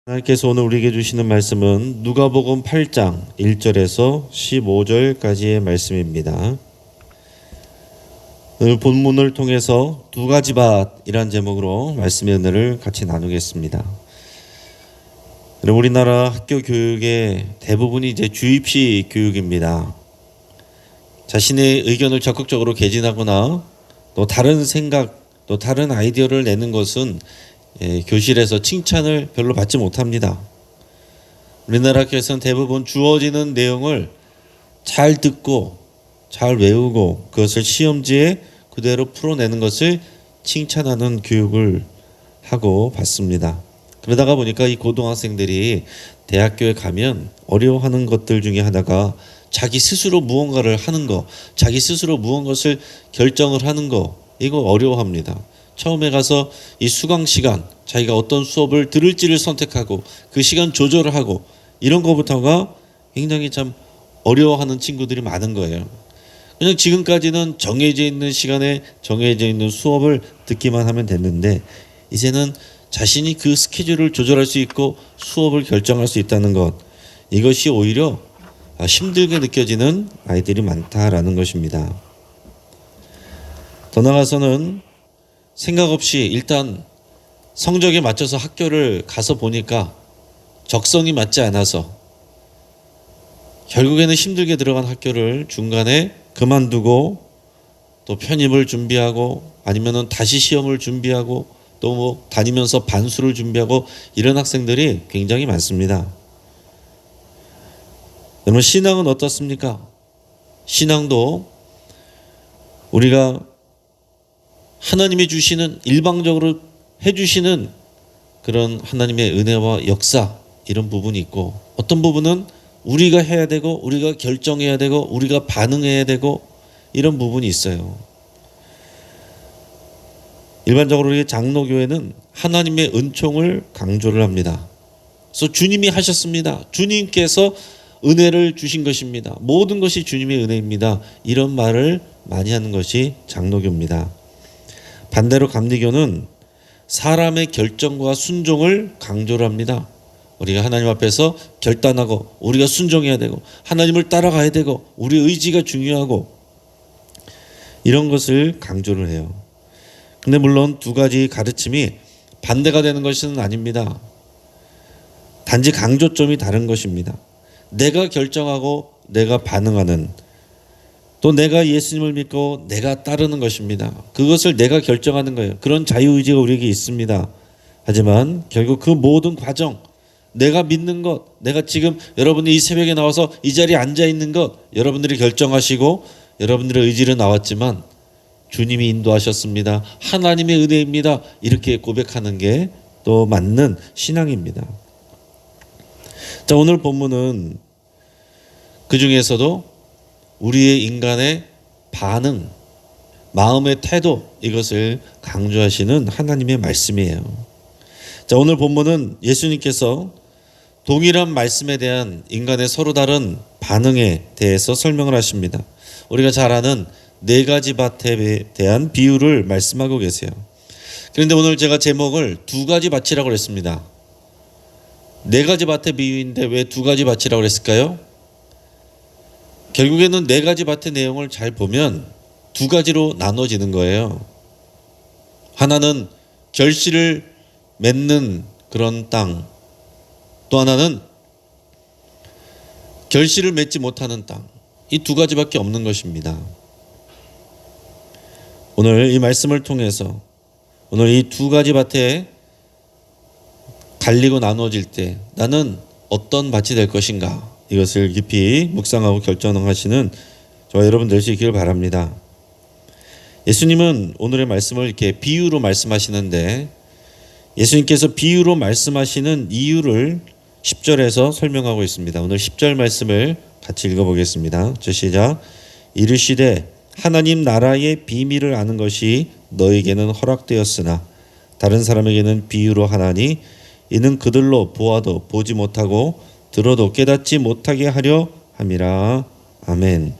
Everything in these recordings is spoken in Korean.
하나님께서 오늘 우리에게 주시는 말씀은 누가복음 8장 1절에서 15절까지의 말씀입니다. 오늘 본문을 통해서 두 가지 밭이란 제목으로 말씀의 은혜를 같이 나누겠습니다. 우리나라 학교 교육의 대부분이 이제 주입식 교육입니다. 자신의 의견을 적극적으로 개진하거나 또 다른 생각, 또 다른 아이디어를 내는 것은 교실에서 칭찬을 별로 받지 못합니다. 우리나라 학교에서는 대부분 주어지는 내용을 잘 듣고 잘 외우고 그것을 시험지에 그대로 풀어내는 것을 칭찬하는 교육을 하고 받습니다. 그러다가 보니까 이 고등학생들이 대학교에 가면 어려워하는 것들 중에 하나가 자기 스스로 무언가를 하는 거, 자기 스스로 무언가를 결정을 하는 거, 이거 어려워합니다. 처음에 가서 이 수강 시간, 자기가 어떤 수업을 들을지를 선택하고 그 시간 조절을 하고 이런 것부터가 굉장히 참 어려워하는 친구들이 많은 거예요. 그냥 지금까지는 정해져 있는 시간에 정해져 있는 수업을 듣기만 하면 됐는데 이제는 자신이 그 스케줄을 조절할 수 있고 수업을 결정할 수 있다는 것, 이것이 오히려 힘들게 느껴지는 아이들이 많다라는 것입니다. 더 나아가서는 생각 없이 일단 성적에 맞춰서 학교를 가서 보니까 적성이 맞지 않아서 결국에는 힘들게 들어간 학교를 중간에 그만두고 또 편입을 준비하고 아니면은 다시 시험을 준비하고 또 뭐 다니면서 반수를 준비하고 이런 학생들이 굉장히 많습니다. 여러분, 신앙은 어떻습니까? 신앙도 우리가 하나님이 주시는 일방적으로 해주시는 그런 하나님의 은혜와 역사, 이런 부분이 있고 어떤 부분은 우리가 해야 되고 우리가 결정해야 되고 우리가 반응해야 되고 이런 부분이 있어요. 일반적으로 우리 장로교회는 하나님의 은총을 강조를 합니다. 그래서 주님이 하셨습니다. 주님께서 은혜를 주신 것입니다. 모든 것이 주님의 은혜입니다. 이런 말을 많이 하는 것이 장로교입니다. 반대로 감리교는 사람의 결정과 순종을 강조를 합니다. 우리가 하나님 앞에서 결단하고 우리가 순종해야 되고 하나님을 따라가야 되고 우리 의지가 중요하고 이런 것을 강조를 해요. 근데 물론 두 가지 가르침이 반대가 되는 것은 아닙니다. 단지 강조점이 다른 것입니다. 내가 결정하고 내가 반응하는, 또 내가 예수님을 믿고 내가 따르는 것입니다. 그것을 내가 결정하는 거예요. 그런 자유의지가 우리에게 있습니다. 하지만 결국 그 모든 과정, 내가 믿는 것, 내가 지금 여러분이 이 새벽에 나와서 이 자리에 앉아 있는 것, 여러분들이 결정하시고 여러분들의 의지로 나왔지만 주님이 인도하셨습니다. 하나님의 은혜입니다. 이렇게 고백하는 게 또 맞는 신앙입니다. 자, 오늘 본문은 그 중에서도 우리의 인간의 반응, 마음의 태도, 이것을 강조하시는 하나님의 말씀이에요. 자, 오늘 본문은 예수님께서 동일한 말씀에 대한 인간의 서로 다른 반응에 대해서 설명을 하십니다. 우리가 잘 아는 네 가지 밭에 대한 비유를 말씀하고 계세요. 그런데 오늘 제가 제목을 두 가지 밭이라고 했습니다. 네 가지 밭의 비유인데 왜 두 가지 밭이라고 했을까요? 결국에는 네 가지 밭의 내용을 잘 보면 두 가지로 나눠지는 거예요. 하나는 결실을 맺는 그런 땅, 또 하나는 결실을 맺지 못하는 땅. 이 두 가지밖에 없는 것입니다. 오늘 이 말씀을 통해서 오늘 이 두 가지 밭에 갈리고 나누어질 때 나는 어떤 밭이 될 것인가, 이것을 깊이 묵상하고 결정하시는 저와 여러분 되시길 바랍니다. 예수님은 오늘의 말씀을 이렇게 비유로 말씀하시는데 예수님께서 비유로 말씀하시는 이유를 10절에서 설명하고 있습니다. 오늘 10절 말씀을 같이 읽어보겠습니다. 시작. 이르시되 하나님 나라의 비밀을 아는 것이 너에게는 허락되었으나 다른 사람에게는 비유로 하나니 이는 그들로 보아도 보지 못하고 들어도 깨닫지 못하게 하려 함이라. 아멘.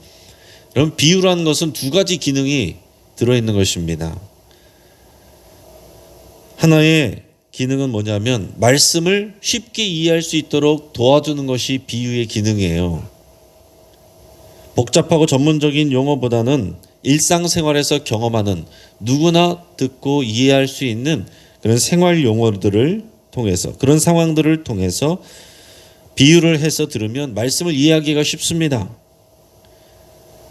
그럼 비유라는 것은 두 가지 기능이 들어있는 것입니다. 하나의 기능은 뭐냐면 말씀을 쉽게 이해할 수 있도록 도와주는 것이 비유의 기능이에요. 복잡하고 전문적인 용어보다는 일상생활에서 경험하는 누구나 듣고 이해할 수 있는 그런 생활 용어들을 통해서, 그런 상황들을 통해서 비유를 해서 들으면 말씀을 이해하기가 쉽습니다.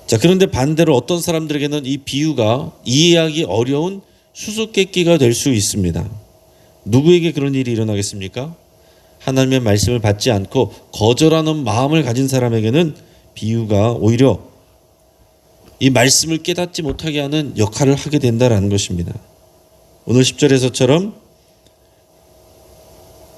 자, 그런데 반대로 어떤 사람들에게는 이 비유가 이해하기 어려운 수수께끼가 될 수 있습니다. 누구에게 그런 일이 일어나겠습니까? 하나님의 말씀을 받지 않고 거절하는 마음을 가진 사람에게는 비유가 오히려 이 말씀을 깨닫지 못하게 하는 역할을 하게 된다라는 것입니다. 오늘 10절에서처럼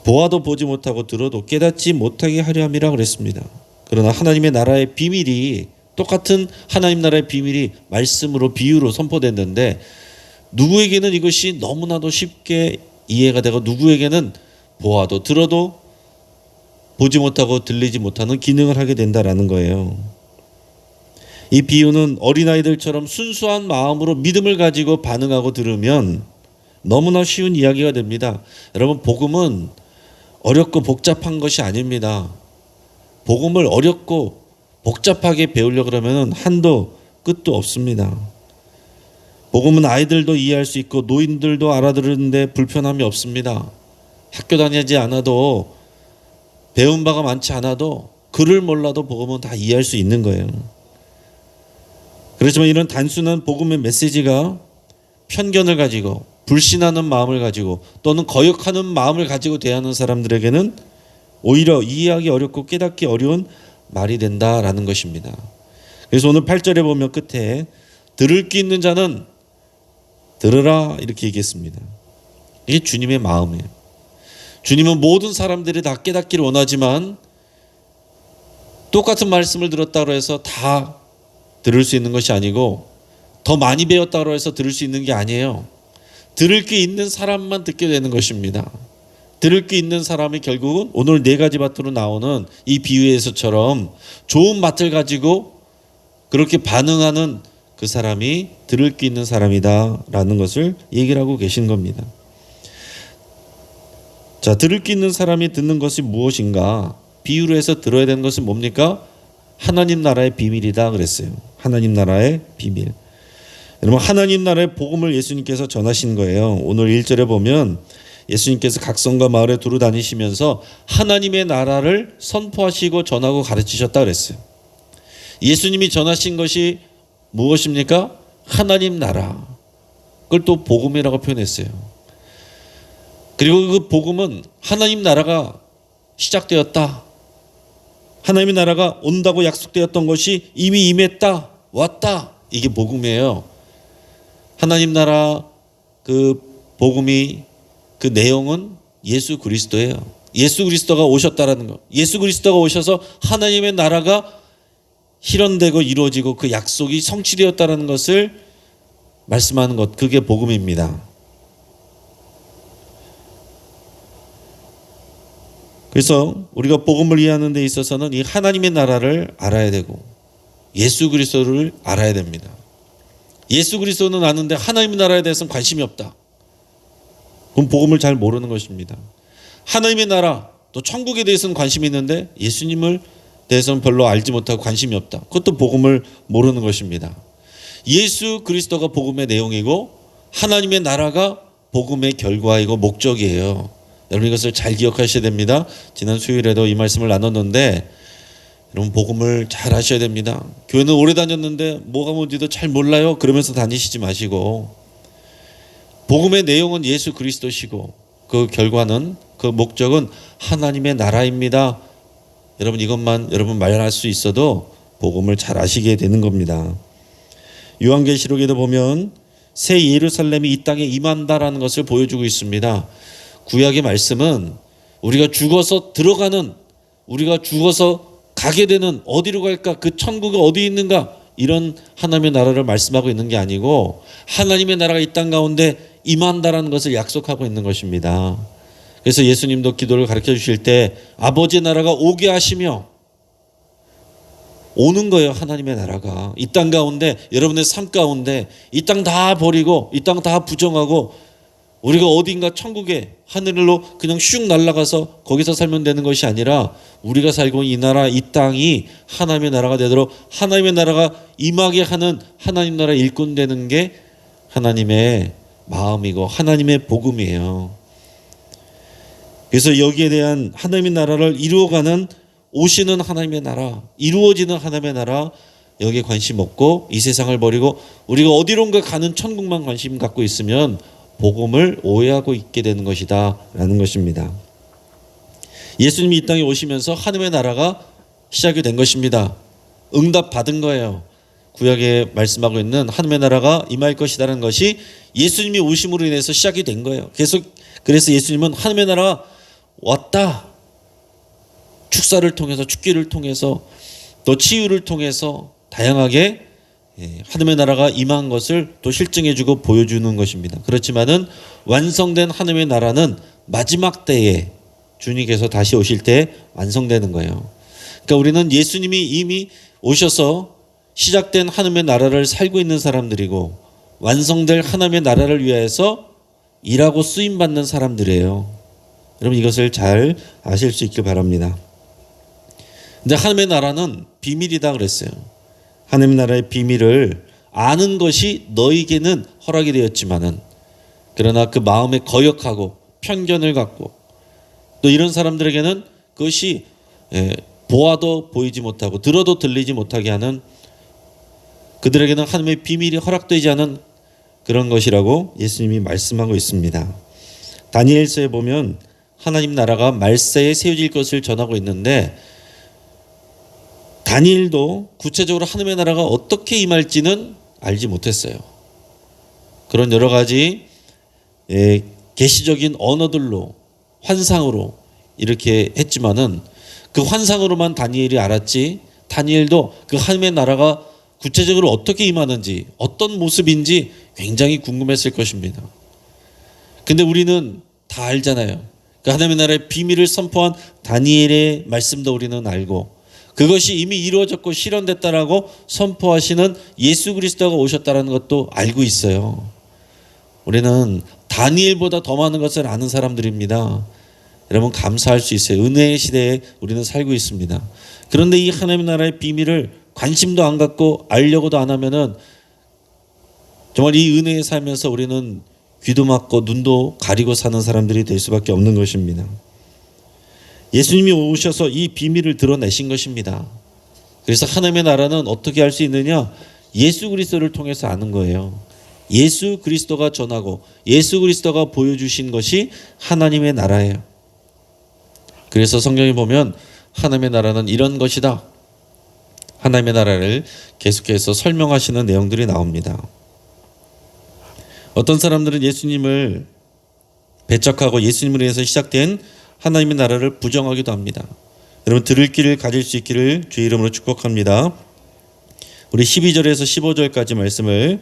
보아도 보지 못하고 들어도 깨닫지 못하게 하려 함이라 그랬습니다. 그러나 하나님의 나라의 비밀이, 똑같은 하나님 나라의 비밀이 말씀으로, 비유로 선포됐는데 누구에게는 이것이 너무나도 쉽게 이해가 되고 누구에게는 보아도 들어도 보지 못하고 들리지 못하는 기능을 하게 된다라는 거예요. 이 비유는 어린아이들처럼 순수한 마음으로 믿음을 가지고 반응하고 들으면 너무나 쉬운 이야기가 됩니다. 여러분, 복음은 어렵고 복잡한 것이 아닙니다. 복음을 어렵고 복잡하게 배우려고 그러면 한도 끝도 없습니다. 복음은 아이들도 이해할 수 있고 노인들도 알아들으는데 불편함이 없습니다. 학교 다니지 않아도, 배운 바가 많지 않아도, 글을 몰라도 복음은 다 이해할 수 있는 거예요. 그렇지만 이런 단순한 복음의 메시지가 편견을 가지고 불신하는 마음을 가지고 또는 거역하는 마음을 가지고 대하는 사람들에게는 오히려 이해하기 어렵고 깨닫기 어려운 말이 된다라는 것입니다. 그래서 오늘 8절에 보면 끝에 들을 귀 있는 자는 들으라 이렇게 얘기했습니다. 이게 주님의 마음이에요. 주님은 모든 사람들이 다 깨닫기를 원하지만 똑같은 말씀을 들었다고 해서 다 들을 수 있는 것이 아니고 더 많이 배웠다고 해서 들을 수 있는 게 아니에요. 들을 게 있는 사람만 듣게 되는 것입니다. 들을 게 있는 사람이 결국은 오늘 4가지 밭으로 나오는 이 비유에서처럼 좋은 밭을 가지고 그렇게 반응하는 그 사람이 들을 게 있는 사람이다라는 것을 얘기를 하고 계신 겁니다. 자, 들을 게 있는 사람이 듣는 것이 무엇인가? 비유로 해서 들어야 되는 것은 뭡니까? 하나님 나라의 비밀이다 그랬어요. 하나님 나라의 비밀. 여러분, 하나님 나라의 복음을 예수님께서 전하신 거예요. 오늘 1절에 보면 예수님께서 각 성과 마을에 두루 다니시면서 하나님의 나라를 선포하시고 전하고 가르치셨다 그랬어요. 예수님이 전하신 것이 무엇입니까? 하나님 나라. 그걸 또 복음이라고 표현했어요. 그리고 그 복음은 하나님 나라가 시작되었다. 하나님의 나라가 온다고 약속되었던 것이 이미 임했다. 왔다. 이게 복음이에요. 하나님 나라 그 복음이, 그 내용은 예수 그리스도예요. 예수 그리스도가 오셨다라는 것. 예수 그리스도가 오셔서 하나님의 나라가 실현되고 이루어지고 그 약속이 성취되었다는 것을 말씀하는 것. 그게 복음입니다. 그래서 우리가 복음을 이해하는 데 있어서는 이 하나님의 나라를 알아야 되고 예수 그리스도를 알아야 됩니다. 예수 그리스도는 아는데 하나님의 나라에 대해서는 관심이 없다. 그럼 복음을 잘 모르는 것입니다. 하나님의 나라, 또 천국에 대해서는 관심이 있는데 예수님을 대해서는 별로 알지 못하고 관심이 없다. 그것도 복음을 모르는 것입니다. 예수 그리스도가 복음의 내용이고 하나님의 나라가 복음의 결과이고 목적이에요. 여러분, 이것을 잘 기억하셔야 됩니다. 지난 수요일에도 이 말씀을 나눴는데 여러분, 복음을 잘 하셔야 됩니다. 교회는 오래 다녔는데 뭐가 뭔지도 잘 몰라요 그러면서 다니시지 마시고, 복음의 내용은 예수 그리스도시고 그 결과는, 그 목적은 하나님의 나라입니다. 여러분, 이것만 여러분 말할 수 있어도 복음을 잘 아시게 되는 겁니다. 요한계시록에도 보면 새 예루살렘이 이 땅에 임한다라는 것을 보여주고 있습니다. 구약의 말씀은 우리가 죽어서 들어가는, 우리가 죽어서 가게 되는, 어디로 갈까, 그 천국이 어디 있는가, 이런 하나님의 나라를 말씀하고 있는 게 아니고 하나님의 나라가 이 땅 가운데 임한다라는 것을 약속하고 있는 것입니다. 그래서 예수님도 기도를 가르쳐 주실 때 아버지의 나라가 오게 하시며, 오는 거예요. 하나님의 나라가 이 땅 가운데, 여러분의 삶 가운데 이 땅 다 버리고 이 땅 다 부정하고 우리가 어딘가 천국에 하늘로 그냥 슉 날아가서 거기서 살면 되는 것이 아니라 우리가 살고 있는 이 나라, 이 땅이 하나님의 나라가 되도록 하나님의 나라가 임하게 하는 하나님 나라 일꾼 되는 게 하나님의 마음이고 하나님의 복음이에요. 그래서 여기에 대한 하나님의 나라를 이루어가는 오시는 하나님의 나라, 이루어지는 하나님의 나라, 여기에 관심 없고 이 세상을 버리고 우리가 어디론가 가는 천국만 관심 갖고 있으면 복음을 오해하고 있게 되는 것이다 라는 것입니다. 예수님이 이 땅에 오시면서 하나님의 나라가 시작이 된 것입니다. 응답 받은 거예요. 구약에 말씀하고 있는 하나님의 나라가 임할 것이라는 것이 예수님이 오심으로 인해서 시작이 된 거예요. 그래서 예수님은 하나님의 나라가 왔다. 축사를 통해서, 축기를 통해서, 또 치유를 통해서 다양하게 하나님의 나라가 임한 것을 또 실증해주고 보여주는 것입니다. 그렇지만은 완성된 하나님의 나라는 마지막 때에 주님께서 다시 오실 때 완성되는 거예요. 그러니까 우리는 예수님이 이미 오셔서 시작된 하나님의 나라를 살고 있는 사람들이고 완성될 하나님의 나라를 위해서 일하고 쓰임받는 사람들이에요. 여러분 이것을 잘 아실 수 있길 바랍니다. 근데 하나님의 나라는 비밀이다 그랬어요. 하나님의 나라의 비밀을 아는 것이 너에게는 허락이 되었지만은 그러나 그 마음에 거역하고 편견을 갖고 또 이런 사람들에게는 그것이 보아도 보이지 못하고 들어도 들리지 못하게 하는 그들에게는 하나님의 비밀이 허락되지 않은 그런 것이라고 예수님이 말씀하고 있습니다. 다니엘서에 보면 하나님 나라가 말세에 세워질 것을 전하고 있는데 다니엘도 구체적으로 하나님의 나라가 어떻게 임할지는 알지 못했어요. 그런 여러 가지 계시적인 언어들로 환상으로 이렇게 했지만은 그 환상으로만 다니엘이 알았지 다니엘도 그 하나님의 나라가 구체적으로 어떻게 임하는지 어떤 모습인지 굉장히 궁금했을 것입니다. 근데 우리는 다 알잖아요. 그 하나님의 나라의 비밀을 선포한 다니엘의 말씀도 우리는 알고 그것이 이미 이루어졌고 실현됐다라고 선포하시는 예수 그리스도가 오셨다는 것도 알고 있어요. 우리는 다니엘보다 더 많은 것을 아는 사람들입니다. 여러분 감사할 수 있어요. 은혜의 시대에 우리는 살고 있습니다. 그런데 이 하나님의 나라의 비밀을 관심도 안 갖고 알려고도 안 하면은 정말 이 은혜에 살면서 우리는 귀도 막고 눈도 가리고 사는 사람들이 될 수밖에 없는 것입니다. 예수님이 오셔서 이 비밀을 드러내신 것입니다. 그래서 하나님의 나라는 어떻게 알 수 있느냐? 예수 그리스도를 통해서 아는 거예요. 예수 그리스도가 전하고 예수 그리스도가 보여주신 것이 하나님의 나라예요. 그래서 성경에 보면 하나님의 나라는 이런 것이다. 하나님의 나라를 계속해서 설명하시는 내용들이 나옵니다. 어떤 사람들은 예수님을 배척하고 예수님을 위해서 시작된 하나님의 나라를 부정하기도 합니다. 여러분 들을 길을 가질 수 있기를 주의 이름으로 축복합니다. 우리 12절에서 15절까지 말씀을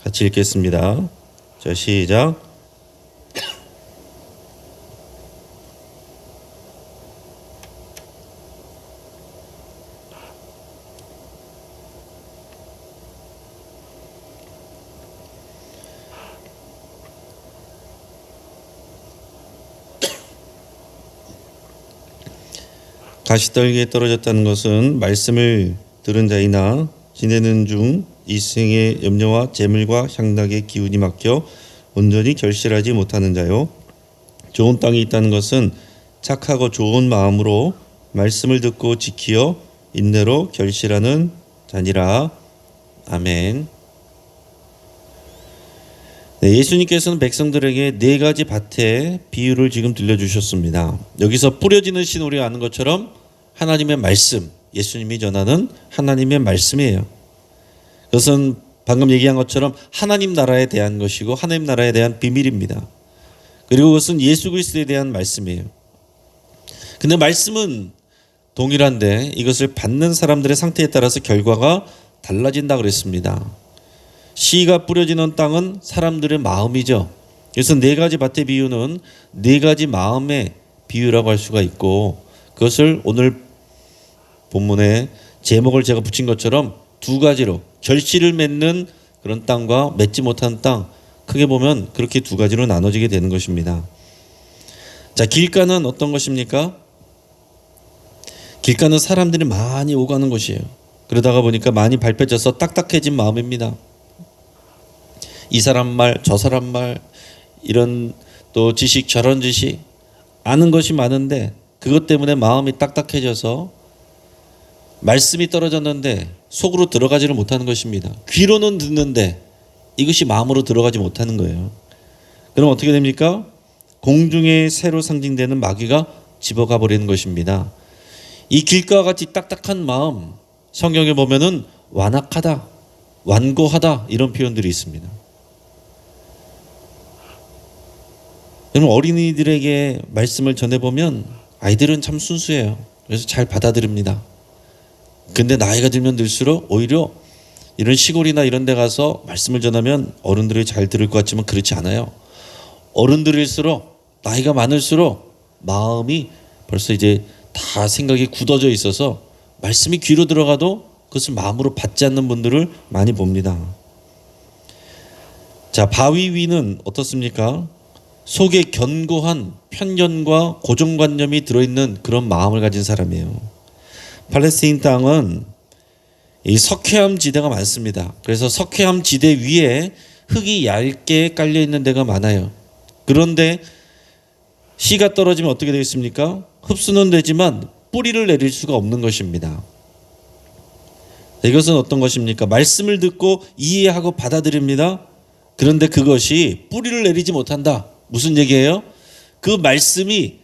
같이 읽겠습니다. 자, 시작. 가시떨기에 떨어졌다는 것은 말씀을 들은 자이나 지내는 중 이생의 염려와 재물과 향락의 기운이 막혀 온전히 결실하지 못하는 자요. 좋은 땅이 있다는 것은 착하고 좋은 마음으로 말씀을 듣고 지키어 인내로 결실하는 자니라. 아멘. 네, 예수님께서는 백성들에게 네 가지 밭의 비유를 지금 들려주셨습니다. 여기서 뿌려지는 신 우리가 아는 것처럼 하나님의 말씀, 예수님이 전하는 하나님의 말씀이에요. 그것은 방금 얘기한 것처럼 하나님 나라에 대한 것이고 하나님 나라에 대한 비밀입니다. 그리고 그것은 예수 그리스도에 대한 말씀이에요. 근데 말씀은 동일한데 이것을 받는 사람들의 상태에 따라서 결과가 달라진다 그랬습니다. 씨가 뿌려지는 땅은 사람들의 마음이죠. 그래서 네 가지 밭의 비유는 네 가지 마음의 비유라고 할 수가 있고 그것을 오늘 본문에 제목을 제가 붙인 것처럼 두 가지로 결실을 맺는 그런 땅과 맺지 못한 땅 크게 보면 그렇게 두 가지로 나눠지게 되는 것입니다. 자, 길가는 어떤 것입니까? 길가는 사람들이 많이 오가는 곳이에요. 그러다가 보니까 많이 밟혀져서 딱딱해진 마음입니다. 이 사람 말, 저 사람 말, 이런 또 지식, 저런 지식, 아는 것이 많은데 그것 때문에 마음이 딱딱해져서 말씀이 떨어졌는데 속으로 들어가지를 못하는 것입니다. 귀로는 듣는데 이것이 마음으로 들어가지 못하는 거예요. 그럼 어떻게 됩니까? 공중의 새로 상징되는 마귀가 집어가 버리는 것입니다. 이 길가와 같이 딱딱한 마음, 성경에 보면은 완악하다, 완고하다 이런 표현들이 있습니다. 여러분, 어린이들에게 말씀을 전해보면 아이들은 참 순수해요. 그래서 잘 받아들입니다. 근데 나이가 들면 들수록 오히려 이런 시골이나 이런 데 가서 말씀을 전하면 어른들이 잘 들을 것 같지만 그렇지 않아요. 어른들일수록, 나이가 많을수록 마음이 벌써 이제 다 생각이 굳어져 있어서 말씀이 귀로 들어가도 그것을 마음으로 받지 않는 분들을 많이 봅니다. 자, 바위 위는 어떻습니까? 속에 견고한 편견과 고정관념이 들어있는 그런 마음을 가진 사람이에요. 팔레스타인 땅은 이 석회암 지대가 많습니다. 그래서 석회암 지대 위에 흙이 얇게 깔려 있는 데가 많아요. 그런데 씨가 떨어지면 어떻게 되겠습니까? 흡수는 되지만 뿌리를 내릴 수가 없는 것입니다. 이것은 어떤 것입니까? 말씀을 듣고 이해하고 받아들입니다. 그런데 그것이 뿌리를 내리지 못한다. 무슨 얘기예요? 그 말씀이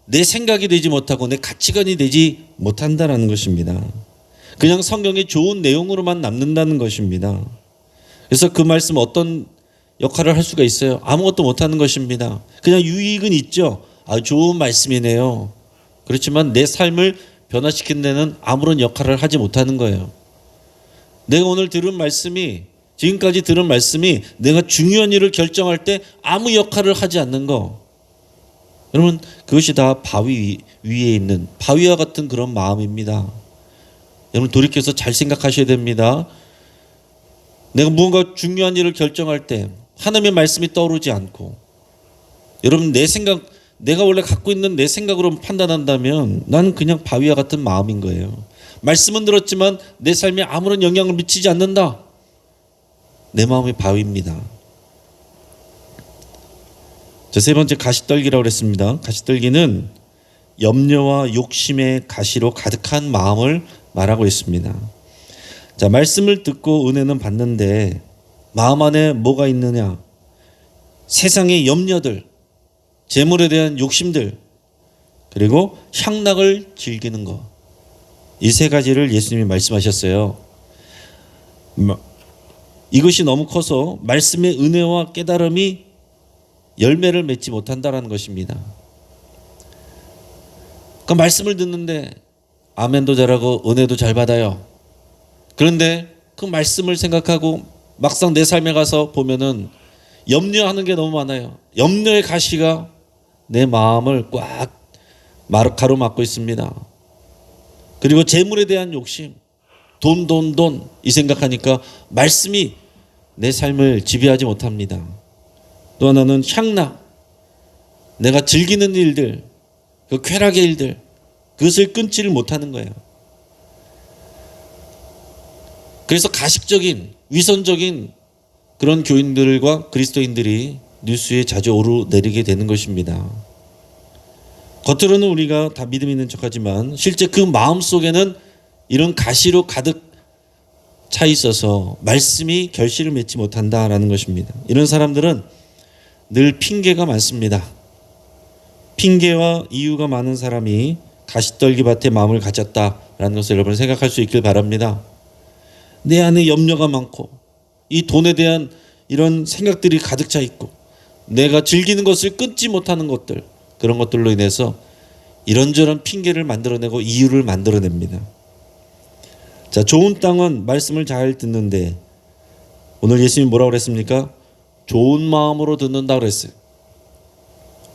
내 생각이 되지 못하고 내 가치관이 되지 못한다라는 것입니다. 그냥 성경의 좋은 내용으로만 남는다는 것입니다. 그래서 그 말씀 어떤 역할을 할 수가 있어요? 아무것도 못하는 것입니다. 그냥 유익은 있죠. 좋은 말씀이네요. 그렇지만 내 삶을 변화시키는 데는 아무런 역할을 하지 못하는 거예요. 내가 오늘 들은 말씀이, 지금까지 들은 말씀이 내가 중요한 일을 결정할 때 아무 역할을 하지 않는 거, 여러분, 그것이 다 바위 위에 있는 바위와 같은 그런 마음입니다. 여러분, 돌이켜서 잘 생각하셔야 됩니다. 내가 무언가 중요한 일을 결정할 때 하나님의 말씀이 떠오르지 않고, 여러분, 내 생각, 내가 원래 갖고 있는 내 생각으로 판단한다면 나는 그냥 바위와 같은 마음인 거예요. 말씀은 들었지만 내 삶에 아무런 영향을 미치지 않는다. 내 마음이 바위입니다. 자, 세 번째, 가시떨기라고 그랬습니다. 가시떨기는 염려와 욕심의 가시로 가득한 마음을 말하고 있습니다. 자, 말씀을 듣고 은혜는 받는데 마음 안에 뭐가 있느냐? 세상의 염려들, 재물에 대한 욕심들, 그리고 향락을 즐기는 것. 이 세 가지를 예수님이 말씀하셨어요. 이것이 너무 커서 말씀의 은혜와 깨달음이 열매를 맺지 못한다라는 것입니다. 그 말씀을 듣는데 아멘도 잘하고 은혜도 잘 받아요. 그런데 그 말씀을 생각하고 막상 내 삶에 가서 보면은 염려하는 게 너무 많아요. 염려의 가시가 내 마음을 꽉 가로막고 있습니다. 그리고 재물에 대한 욕심, 돈 이 생각하니까 말씀이 내 삶을 지배하지 못합니다. 또 하나는 향락, 내가 즐기는 일들, 그 쾌락의 일들, 그것을 끊지를 못하는 거예요. 그래서 가식적인, 위선적인 그런 교인들과 그리스도인들이 뉴스에 자주 오르내리게 되는 것입니다. 겉으로는 우리가 다 믿음 있는 척하지만 실제 그 마음속에는 이런 가시로 가득 차 있어서 말씀이 결실을 맺지 못한다라는 것입니다. 이런 사람들은 늘 핑계가 많습니다. 핑계와 이유가 많은 사람이 가시떨기 밭에 마음을 가졌다라는 것을 여러분 생각할 수 있길 바랍니다. 내 안에 염려가 많고 이 돈에 대한 이런 생각들이 가득 차 있고 내가 즐기는 것을 끊지 못하는 것들, 그런 것들로 인해서 이런저런 핑계를 만들어내고 이유를 만들어냅니다. 자, 좋은 땅은 말씀을 잘 듣는데 오늘 예수님이 뭐라고 그랬습니까? 좋은 마음으로 듣는다고 그랬어요.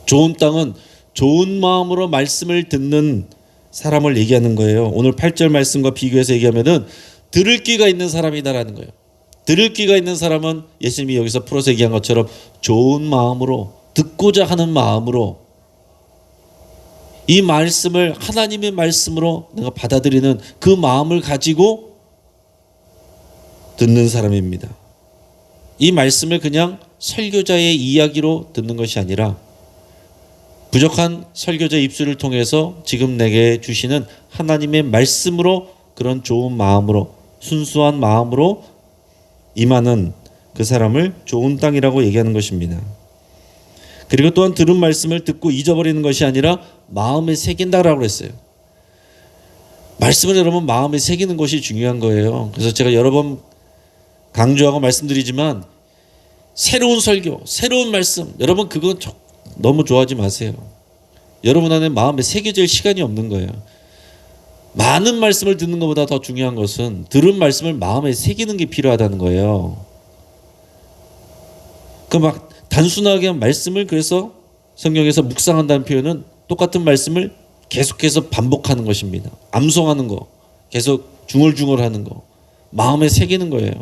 좋은 땅은 좋은 마음으로 말씀을 듣는 사람을 얘기하는 거예요. 오늘 8절 말씀과 비교해서 얘기하면은 들을 귀가 있는 사람이다라는 거예요. 들을 귀가 있는 사람은 예수님이 여기서 풀어서 얘기한 것처럼 좋은 마음으로, 듣고자 하는 마음으로 이 말씀을 하나님의 말씀으로 내가 받아들이는 그 마음을 가지고 듣는 사람입니다. 이 말씀을 그냥 설교자의 이야기로 듣는 것이 아니라 부족한 설교자 입술을 통해서 지금 내게 주시는 하나님의 말씀으로 그런 좋은 마음으로, 순수한 마음으로 임하는 그 사람을 좋은 땅이라고 얘기하는 것입니다. 그리고 또한 들은 말씀을 듣고 잊어버리는 것이 아니라 마음에 새긴다라고 했어요. 말씀을 여러분 마음에 새기는 것이 중요한 거예요. 그래서 제가 여러 번 강조하고 말씀드리지만 새로운 설교, 새로운 말씀, 여러분 그건 너무 좋아하지 마세요. 여러분 안에 마음에 새겨질 시간이 없는 거예요. 많은 말씀을 듣는 것보다 더 중요한 것은 들은 말씀을 마음에 새기는 게 필요하다는 거예요. 막 단순하게 말씀을, 그래서 성경에서 묵상한다는 표현은 똑같은 말씀을 계속해서 반복하는 것입니다. 암송하는 거, 계속 중얼중얼하는 거, 마음에 새기는 거예요.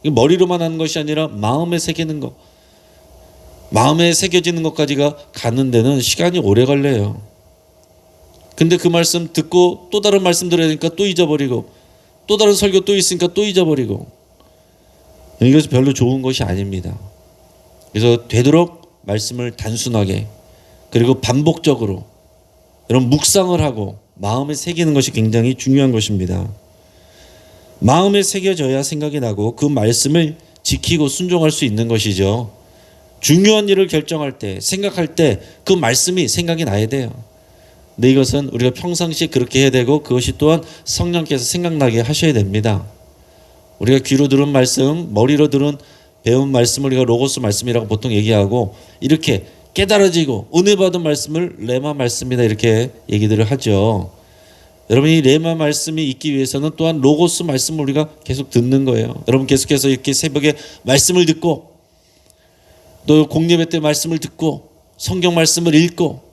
머리로만 하는 것이 아니라 마음에 새기는 거, 마음에 새겨지는 것까지가 가는 데는 시간이 오래 걸려요. 근데 그 말씀 듣고 또 다른 말씀 들어야 되니까 또 잊어버리고, 또 다른 설교 또 있으니까 또 잊어버리고, 이것이 별로 좋은 것이 아닙니다. 그래서 되도록 말씀을 단순하게, 그리고 반복적으로 이런 묵상을 하고 마음에 새기는 것이 굉장히 중요한 것입니다. 마음에 새겨져야 생각이 나고 그 말씀을 지키고 순종할 수 있는 것이죠. 중요한 일을 결정할 때, 생각할 때 그 말씀이 생각이 나야 돼요. 근데 이것은 우리가 평상시에 그렇게 해야 되고, 그것이 또한 성령께서 생각나게 하셔야 됩니다. 우리가 귀로 들은 말씀, 머리로 들은 배운 말씀을 우리가 로고스 말씀이라고 보통 얘기하고, 이렇게 깨달아지고 은혜 받은 말씀을 레마 말씀이다 이렇게 얘기들을 하죠. 여러분이 레마 말씀이 있기 위해서는 또한 로고스 말씀을 우리가 계속 듣는 거예요. 여러분 계속해서 이렇게 새벽에 말씀을 듣고, 또 공예배 때 말씀을 듣고, 성경 말씀을 읽고,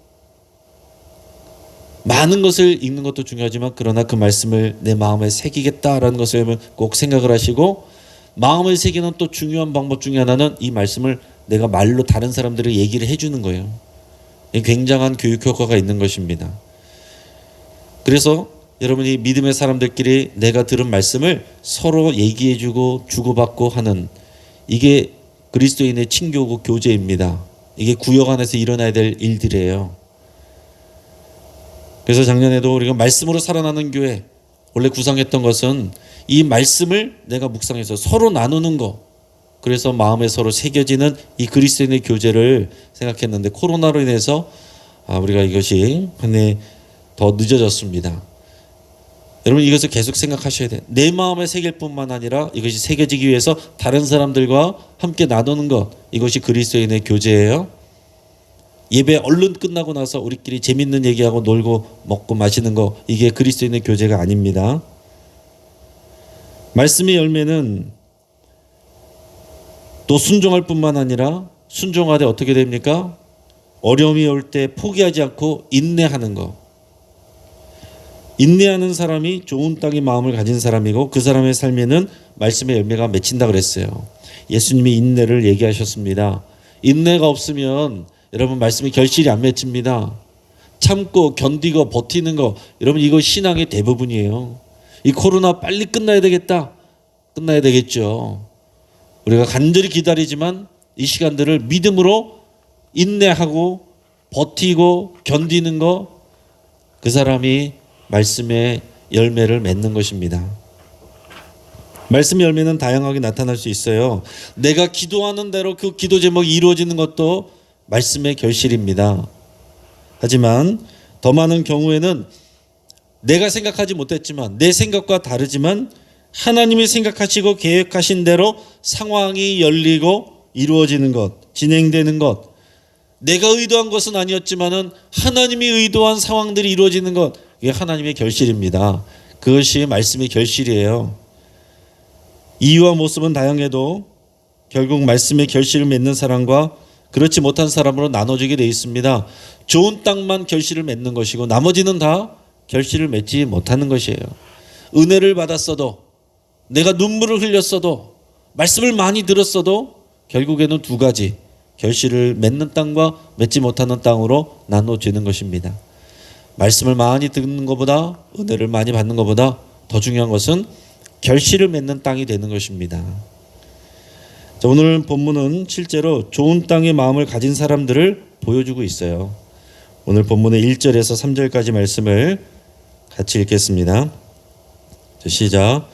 많은 것을 읽는 것도 중요하지만 그러나 그 말씀을 내 마음에 새기겠다라는 것을 꼭 생각을 하시고, 마음에 새기는 또 중요한 방법 중에 하나는 이 말씀을 내가 말로 다른 사람들에게 얘기를 해주는 거예요. 굉장한 교육 효과가 있는 것입니다. 그래서 여러분이 믿음의 사람들끼리 내가 들은 말씀을 서로 얘기해주고 주고받고 하는, 이게 그리스도인의 친교고 교제입니다. 이게 구역 안에서 일어나야 될 일들이에요. 그래서 작년에도 우리가 말씀으로 살아나는 교회 원래 구상했던 것은 이 말씀을 내가 묵상해서 서로 나누는 거, 그래서 마음에 서로 새겨지는 이 그리스도인의 교제를 생각했는데 코로나로 인해서 우리가 이것이 한 해 더 늦어졌습니다. 여러분 이것을 계속 생각하셔야 돼요. 내 마음에 새길 뿐만 아니라 이것이 새겨지기 위해서 다른 사람들과 함께 나누는 것, 이것이 그리스도인의 교제예요. 예배 얼른 끝나고 나서 우리끼리 재밌는 얘기하고 놀고 먹고 마시는 거, 이게 그리스도인의 교제가 아닙니다. 말씀의 열매는 또 순종할 뿐만 아니라, 순종하되 어떻게 됩니까? 어려움이 올 때 포기하지 않고 인내하는 거. 인내하는 사람이 좋은 땅의 마음을 가진 사람이고, 그 사람의 삶에는 말씀의 열매가 맺힌다 그랬어요. 예수님이 인내를 얘기하셨습니다. 인내가 없으면 여러분 말씀의 결실이 안 맺힙니다. 참고 견디고 버티는 거, 여러분 이거 신앙의 대부분이에요. 이 코로나 빨리 끝나야 되겠다. 끝나야 되겠죠. 우리가 간절히 기다리지만 이 시간들을 믿음으로 인내하고 버티고 견디는 거, 그 사람이 말씀의 열매를 맺는 것입니다. 말씀의 열매는 다양하게 나타날 수 있어요. 내가 기도하는 대로 그 기도 제목이 이루어지는 것도 말씀의 결실입니다. 하지만 더 많은 경우에는 내가 생각하지 못했지만, 내 생각과 다르지만 하나님이 생각하시고 계획하신 대로 상황이 열리고 이루어지는 것, 진행되는 것, 내가 의도한 것은 아니었지만은 하나님이 의도한 상황들이 이루어지는 것, 이게 하나님의 결실입니다. 그것이 말씀의 결실이에요. 이유와 모습은 다양해도 결국 말씀의 결실을 맺는 사람과 그렇지 못한 사람으로 나눠지게 되어 있습니다. 좋은 땅만 결실을 맺는 것이고 나머지는 다 결실을 맺지 못하는 것이에요. 은혜를 받았어도, 내가 눈물을 흘렸어도, 말씀을 많이 들었어도 결국에는 두 가지, 결실을 맺는 땅과 맺지 못하는 땅으로 나눠지는 것입니다. 말씀을 많이 듣는 것보다, 은혜를 많이 받는 것보다 더 중요한 것은 결실을 맺는 땅이 되는 것입니다. 자, 오늘 본문은 실제로 좋은 땅의 마음을 가진 사람들을 보여주고 있어요. 오늘 본문의 1절에서 3절까지 말씀을 같이 읽겠습니다. 자, 시작.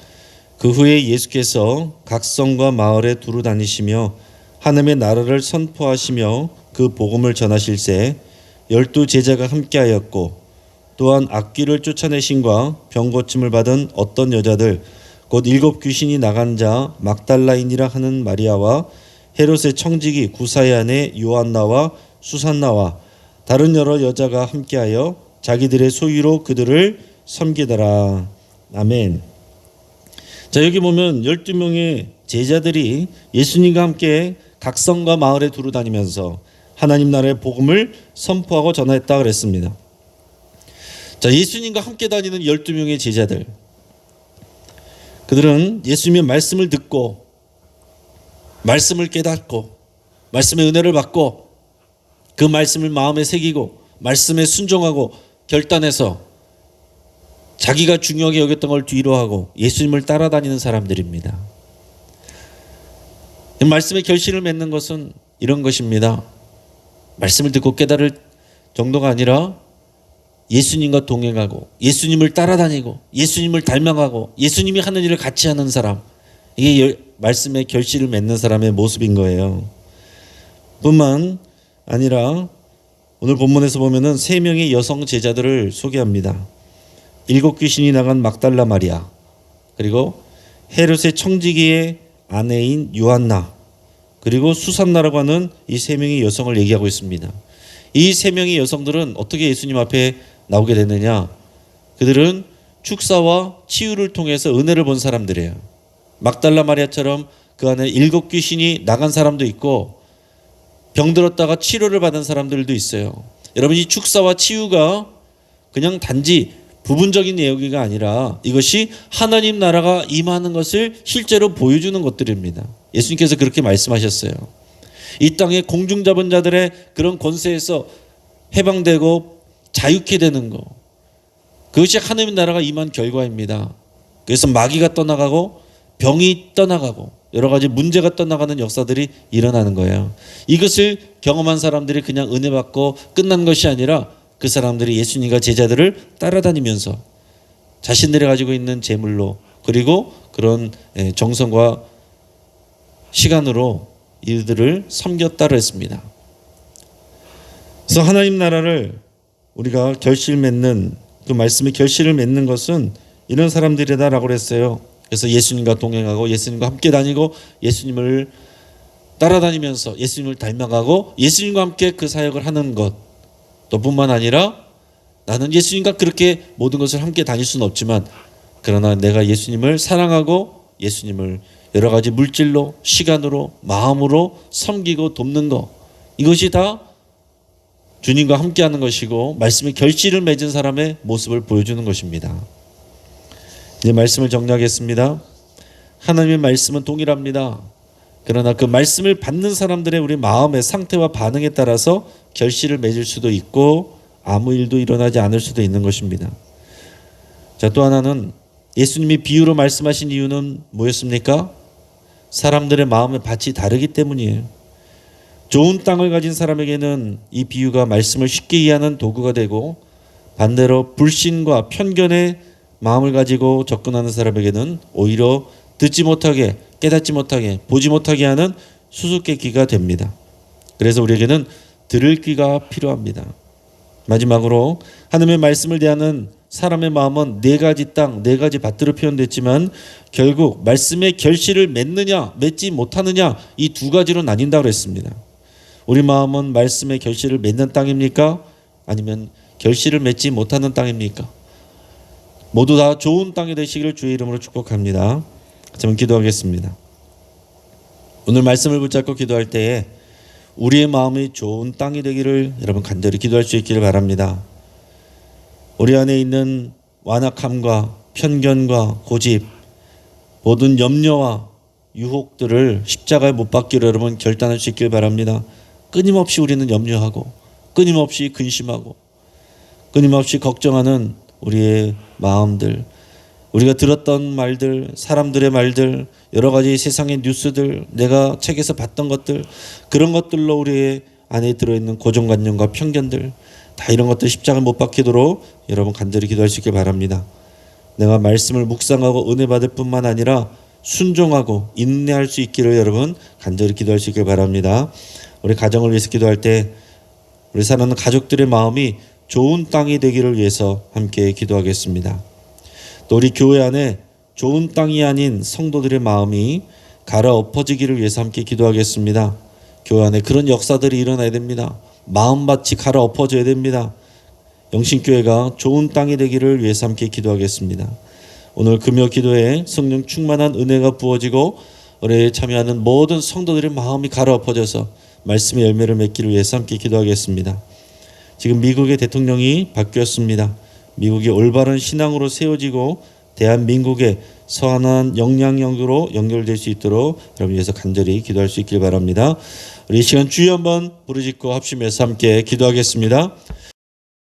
그 후에 예수께서 각 성과 마을에 두루 다니시며 하나님의 나라를 선포하시며 그 복음을 전하실새 12 제자가 함께하였고, 또한 악귀를 쫓아내신과 병 고침을 받은 어떤 여자들, 곧 7 귀신이 나간 자 막달라인이라 하는 마리아와 헤롯의 청지기 구사의 아내 요한나와 수산나와 다른 여러 여자가 함께하여 자기들의 소유로 그들을 섬기더라. 아멘. 자, 여기 보면 12명의 제자들이 예수님과 함께 각 성과 마을에 두루 다니면서 하나님 나라의 복음을 선포하고 전하였다 그랬습니다. 자, 예수님과 함께 다니는 12명의 제자들, 그들은 예수님의 말씀을 듣고 말씀을 깨닫고 말씀의 은혜를 받고 그 말씀을 마음에 새기고 말씀에 순종하고 결단해서 자기가 중요하게 여겼던 걸 뒤로 하고 예수님을 따라다니는 사람들입니다. 이 말씀의 결실을 맺는 것은 이런 것입니다. 말씀을 듣고 깨달을 정도가 아니라 예수님과 동행하고 예수님을 따라다니고 예수님을 닮아가고 예수님이 하는 일을 같이 하는 사람, 이게 말씀의 결실을 맺는 사람의 모습인 거예요. 뿐만 아니라 오늘 본문에서 보면은 3명의 여성 제자들을 소개합니다. 7 귀신이 나간 막달라 마리아, 그리고 헤롯의 청지기의 아내인 요한나, 그리고 수산나라고 하는 이 3명의 여성을 얘기하고 있습니다. 이 3명의 여성들은 어떻게 예수님 앞에 나오게 됐느냐? 그들은 축사와 치유를 통해서 은혜를 본 사람들이에요. 막달라 마리아처럼 그 안에 7 귀신이 나간 사람도 있고 병들었다가 치료를 받은 사람들도 있어요. 여러분, 이 축사와 치유가 그냥 단지 부분적인 내용이 아니라 이것이 하나님 나라가 임하는 것을 실제로 보여주는 것들입니다. 예수님께서 그렇게 말씀하셨어요. 이 땅의 공중 잡은 자들의 그런 권세에서 해방되고 자유케 되는 것, 그것이 하나님 나라가 임한 결과입니다. 그래서 마귀가 떠나가고 병이 떠나가고 여러 가지 문제가 떠나가는 역사들이 일어나는 거예요. 이것을 경험한 사람들이 그냥 은혜 받고 끝난 것이 아니라 그 사람들이 예수님과 제자들을 따라다니면서 자신들이 가지고 있는 재물로, 그리고 그런 정성과 시간으로 이들을 섬겼다고 했습니다. 그래서 하나님 나라를 우리가 결실 맺는, 그 말씀의 결실을 맺는 것은 이런 사람들이다라고 그랬어요. 그래서 예수님과 동행하고 예수님과 함께 다니고 예수님을 따라다니면서 예수님을 닮아가고 예수님과 함께 그 사역을 하는 것, 또 뿐만 아니라 나는 예수님과 그렇게 모든 것을 함께 다닐 수는 없지만 그러나 내가 예수님을 사랑하고 예수님을 여러 가지 물질로, 시간으로, 마음으로 섬기고 돕는 것, 이것이 다 주님과 함께하는 것이고 말씀의 결실을 맺은 사람의 모습을 보여주는 것입니다. 이제 말씀을 정리하겠습니다. 하나님의 말씀은 동일합니다. 그러나 그 말씀을 받는 사람들의 우리 마음의 상태와 반응에 따라서 결실을 맺을 수도 있고 아무 일도 일어나지 않을 수도 있는 것입니다. 자, 또 하나는 예수님이 비유로 말씀하신 이유는 뭐였습니까? 사람들의 마음의 밭이 다르기 때문이에요. 좋은 땅을 가진 사람에게는 이 비유가 말씀을 쉽게 이해하는 도구가 되고, 반대로 불신과 편견의 마음을 가지고 접근하는 사람에게는 오히려 듣지 못하게, 깨닫지 못하게, 보지 못하게 하는 수수께끼가 됩니다. 그래서 우리에게는 들을 귀가 필요합니다. 마지막으로 하나님의 말씀을 대하는 사람의 마음은 4가지 땅, 4가지 밭으로 표현됐지만 결국 말씀의 결실을 맺느냐 맺지 못하느냐, 이 2가지로 나뉜다고 했습니다. 우리 마음은 말씀의 결실을 맺는 땅입니까? 아니면 결실을 맺지 못하는 땅입니까? 모두 다 좋은 땅이 되시기를 주의 이름으로 축복합니다. 저는 기도하겠습니다. 오늘 말씀을 붙잡고 기도할 때에 우리의 마음이 좋은 땅이 되기를 여러분 간절히 기도할 수 있기를 바랍니다. 우리 안에 있는 완악함과 편견과 고집, 모든 염려와 유혹들을 십자가에 못 박기로 여러분 결단할 수 있길 바랍니다. 끊임없이 우리는 염려하고 끊임없이 근심하고 끊임없이 걱정하는 우리의 마음들, 우리가 들었던 말들, 사람들의 말들, 여러 가지 세상의 뉴스들, 내가 책에서 봤던 것들, 그런 것들로 우리의 안에 들어있는 고정관념과 편견들, 다 이런 것들 십자가에 못 박히도록 여러분 간절히 기도할 수 있길 바랍니다. 내가 말씀을 묵상하고 은혜 받을 뿐만 아니라 순종하고 인내할 수 있기를 여러분 간절히 기도할 수 있길 바랍니다. 우리 가정을 위해서 기도할 때 우리 사랑하는 가족들의 마음이 좋은 땅이 되기를 위해서 함께 기도하겠습니다. 또 우리 교회 안에 좋은 땅이 아닌 성도들의 마음이 갈아엎어지기를 위해서 함께 기도하겠습니다. 교회 안에 그런 역사들이 일어나야 됩니다. 마음밭이 갈아엎어져야 됩니다. 영신교회가 좋은 땅이 되기를 위해서 함께 기도하겠습니다. 오늘 금요 기도에 성령 충만한 은혜가 부어지고 은혜에 참여하는 모든 성도들의 마음이 갈아엎어져서 말씀의 열매를 맺기를 위해서 함께 기도하겠습니다. 지금 미국의 대통령이 바뀌었습니다. 미국이 올바른 신앙으로 세워지고 대한민국의 선한 영향력으로 연결될 수 있도록 여러분 위해서 간절히 기도할 수 있길 바랍니다. 우리 이 시간 주여 한번 부르짖고 합심해서 함께 기도하겠습니다.